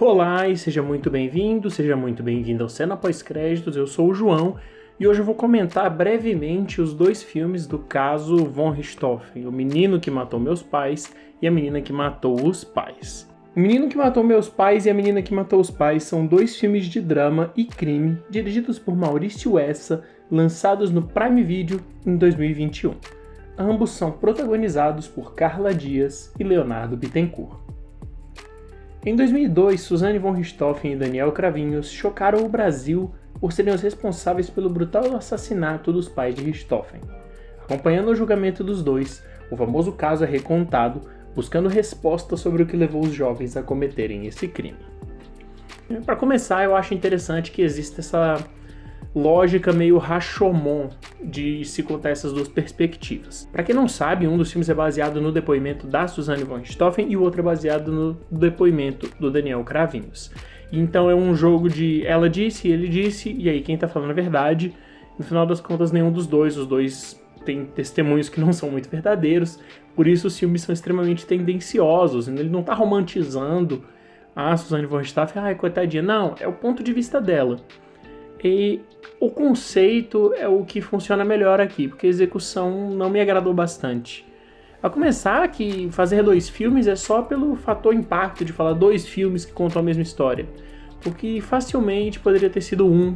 Olá e seja muito bem-vindo, seja muito bem-vindo ao Cena Pós-Créditos, eu sou o João e hoje eu vou comentar brevemente os dois filmes do caso Von Richthofen, O Menino que Matou Meus Pais e A Menina que Matou os Pais. O Menino que Matou Meus Pais e A Menina que Matou os Pais são dois filmes de drama e crime dirigidos por Maurício Essa, lançados no Prime Video em 2021. Ambos são protagonizados por Carla Dias e Leonardo Bittencourt. Em 2002, Suzanne von Richthofen e Daniel Cravinhos chocaram o Brasil por serem os responsáveis pelo brutal assassinato dos pais de Richthofen. Acompanhando o julgamento dos dois, o famoso caso é recontado, buscando respostas sobre o que levou os jovens a cometerem esse crime. Para começar, eu acho interessante que exista essa lógica meio Rashomon de se contar essas duas perspectivas. Para quem não sabe, um dos filmes é baseado no depoimento da Suzanne von Richthofen e o outro é baseado no depoimento do Daniel Cravinhos. Então é um jogo de ela disse, ele disse, e aí quem tá falando a verdade. No final das contas, nenhum dos dois, os dois têm testemunhos que não são muito verdadeiros, por isso os filmes são extremamente tendenciosos. Ele não tá romantizando a Suzanne von Richthofen, ai, coitadinha, não, é o ponto de vista dela. E o conceito é o que funciona melhor aqui, porque a execução não me agradou bastante. A começar que fazer dois filmes é só pelo fator impacto de falar dois filmes que contam a mesma história. Porque facilmente poderia ter sido um.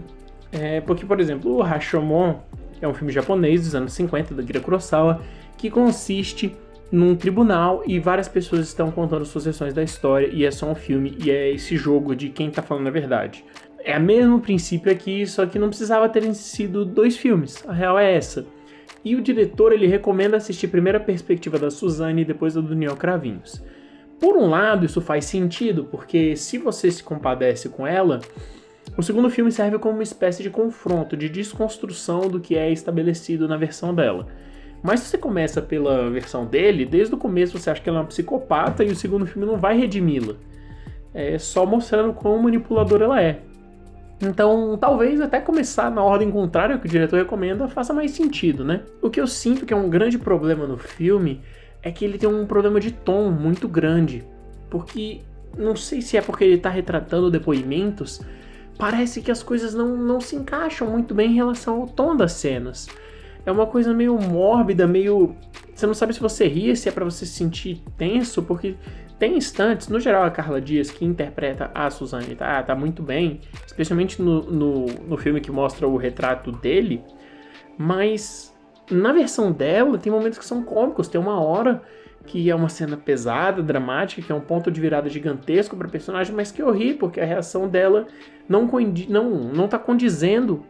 Porque, por exemplo, o Rashomon é um filme japonês dos anos 50, da Akira Kurosawa, que consiste num tribunal e várias pessoas estão contando suas versões da história e é só um filme e é esse jogo de quem tá falando a verdade. É o mesmo princípio aqui, só que não precisava terem sido dois filmes, a real é essa. E o diretor ele recomenda assistir primeiro a perspectiva da Suzanne e depois a do Daniel Cravinhos. Por um lado, isso faz sentido, porque se você se compadece com ela, o segundo filme serve como uma espécie de confronto, de desconstrução do que é estabelecido na versão dela. Mas se você começa pela versão dele, desde o começo você acha que ela é uma psicopata e o segundo filme não vai redimi-la. É só mostrando quão manipuladora ela é. Então, talvez até começar na ordem contrária que o diretor recomenda faça mais sentido, né? O que eu sinto que é um grande problema no filme é que ele tem um problema de tom muito grande. Porque, não sei se é porque ele está retratando depoimentos, parece que as coisas não se encaixam muito bem em relação ao tom das cenas. É uma coisa meio mórbida, meio... Você não sabe se você ri, se é pra você se sentir tenso, porque tem instantes, no geral a Carla Dias, que interpreta a Suzanne, tá muito bem, especialmente no filme que mostra o retrato dele, mas na versão dela tem momentos que são cômicos, tem uma hora que é uma cena pesada, dramática, que é um ponto de virada gigantesco pra personagem, mas que eu ri, porque a reação dela não tá condizendo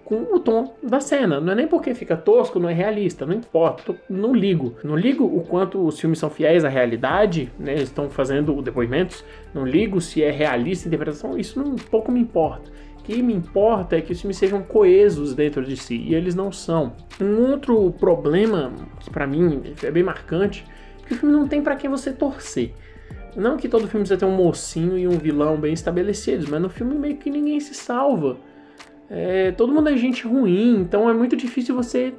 com o tom da cena. Não é nem porque fica tosco, não é realista, não importa, não ligo. Não ligo o quanto os filmes são fiéis à realidade, né? Eles estão fazendo depoimentos, não ligo se é realista a interpretação, isso pouco me importa. O que me importa é que os filmes sejam coesos dentro de si, e eles não são. Um outro problema, que pra mim é bem marcante, é que o filme não tem pra quem você torcer. Não que todo filme precisa ter um mocinho e um vilão bem estabelecidos, mas no filme meio que ninguém se salva. Todo mundo é gente ruim, então é muito difícil você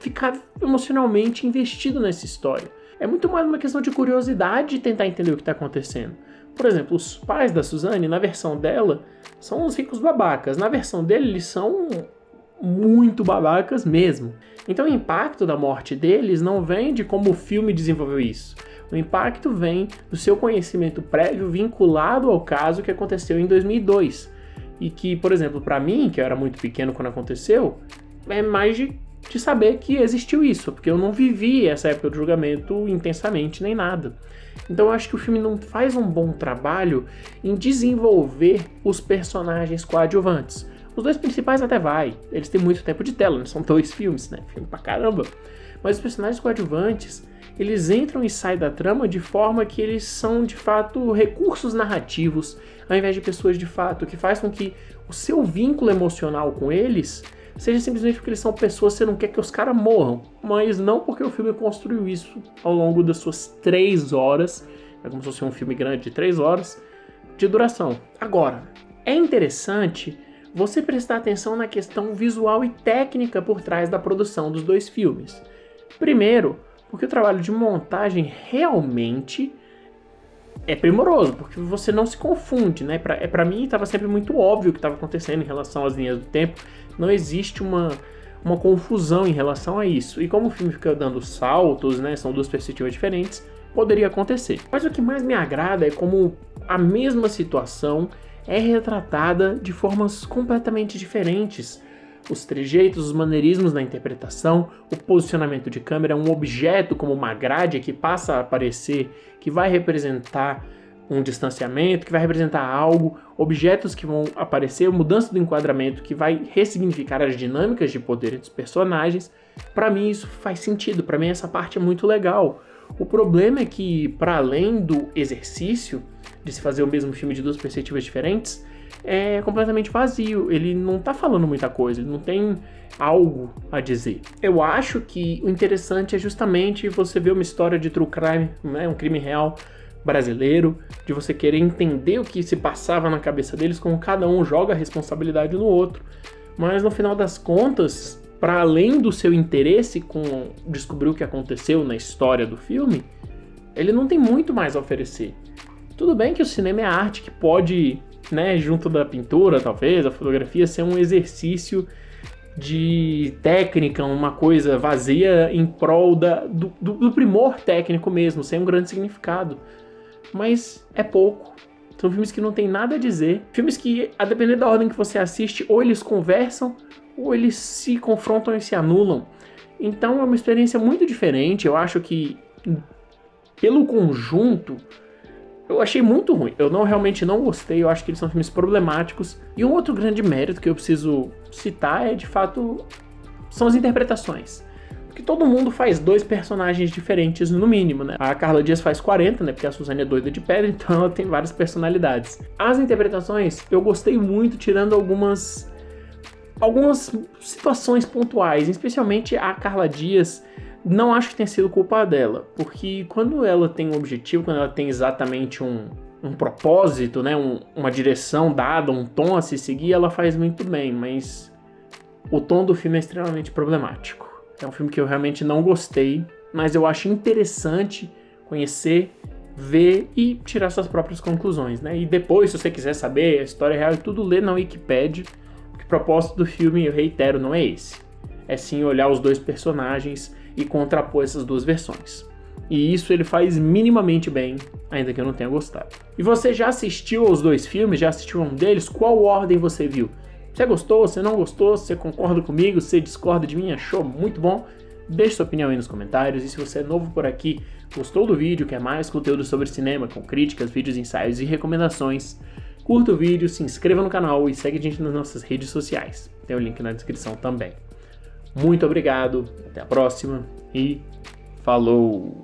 ficar emocionalmente investido nessa história. É muito mais uma questão de curiosidade de tentar entender o que está acontecendo. Por exemplo, os pais da Suzanne, na versão dela, são uns ricos babacas. Na versão dele, eles são muito babacas mesmo. Então o impacto da morte deles não vem de como o filme desenvolveu isso. O impacto vem do seu conhecimento prévio vinculado ao caso que aconteceu em 2002. E que, por exemplo, pra mim, que eu era muito pequeno quando aconteceu, é mais de saber que existiu isso, porque eu não vivi essa época do julgamento intensamente nem nada. Então eu acho que o filme não faz um bom trabalho em desenvolver os personagens coadjuvantes. Os dois principais até vai, eles têm muito tempo de tela, não são dois filmes, né? Filme pra caramba. Mas os personagens coadjuvantes, eles entram e saem da trama de forma que eles são, de fato, recursos narrativos, ao invés de pessoas de fato, que faz com que o seu vínculo emocional com eles seja simplesmente porque eles são pessoas, você não quer que os caras morram, mas não porque o filme construiu isso ao longo das suas 3 horas, é como se fosse um filme grande de 3 horas, de duração. Agora, é interessante você prestar atenção na questão visual e técnica por trás da produção dos dois filmes. Primeiro, porque o trabalho de montagem realmente é primoroso, porque você não se confunde, né? Pra mim estava sempre muito óbvio o que estava acontecendo em relação às linhas do tempo, não existe uma confusão em relação a isso. E como o filme fica dando saltos, né? São duas perspectivas diferentes, poderia acontecer. Mas o que mais me agrada é como a mesma situação é retratada de formas completamente diferentes. Os trejeitos, os maneirismos na interpretação, o posicionamento de câmera, um objeto como uma grade que passa a aparecer, que vai representar um distanciamento, que vai representar algo, objetos que vão aparecer, mudança do enquadramento que vai ressignificar as dinâmicas de poder dos personagens. Para mim isso faz sentido, para mim essa parte é muito legal. O problema é que, para além do exercício de se fazer o mesmo filme de duas perspectivas diferentes, é completamente vazio, ele não tá falando muita coisa, ele não tem algo a dizer. Eu acho que o interessante é justamente você ver uma história de true crime, né, um crime real brasileiro, de você querer entender o que se passava na cabeça deles, como cada um joga a responsabilidade no outro, mas no final das contas, para além do seu interesse com descobrir o que aconteceu na história do filme, ele não tem muito mais a oferecer. Tudo bem que o cinema é arte que pode, né, junto da pintura, talvez, a fotografia, ser um exercício de técnica, uma coisa vazia em prol do primor técnico mesmo, sem um grande significado. Mas é pouco. São filmes que não tem nada a dizer. Filmes que, a depender da ordem que você assiste, ou eles conversam, ou eles se confrontam e se anulam. Então é uma experiência muito diferente. Eu acho que, pelo conjunto, eu achei muito ruim. Eu realmente não gostei. Eu acho que eles são filmes problemáticos. E um outro grande mérito que eu preciso citar é, de fato, são as interpretações. Porque todo mundo faz dois personagens diferentes, no mínimo, né? A Carla Dias faz 40, né? Porque a Suzane é doida de pedra, então ela tem várias personalidades. As interpretações, eu gostei muito, tirando algumas situações pontuais. Especialmente a Carla Dias, não acho que tenha sido culpa dela. Porque quando ela tem um objetivo, quando ela tem exatamente um propósito, né? Uma direção dada, um tom a se seguir, ela faz muito bem. Mas o tom do filme é extremamente problemático. É um filme que eu realmente não gostei, mas eu acho interessante conhecer, ver e tirar suas próprias conclusões, né? E depois, se você quiser saber a história real e tudo, lê na Wikipedia, porque o propósito do filme, eu reitero, não é esse. É sim olhar os dois personagens e contrapor essas duas versões. E isso ele faz minimamente bem, ainda que eu não tenha gostado. E você já assistiu aos dois filmes? Já assistiu a um deles? Qual ordem você viu? Você gostou, você não gostou, você concorda comigo, você discorda de mim, achou muito bom? Deixe sua opinião aí nos comentários, e se você é novo por aqui, gostou do vídeo, quer mais conteúdo sobre cinema, com críticas, vídeos, ensaios e recomendações, curta o vídeo, se inscreva no canal e segue a gente nas nossas redes sociais. Tem o link na descrição também. Muito obrigado, até a próxima e falou!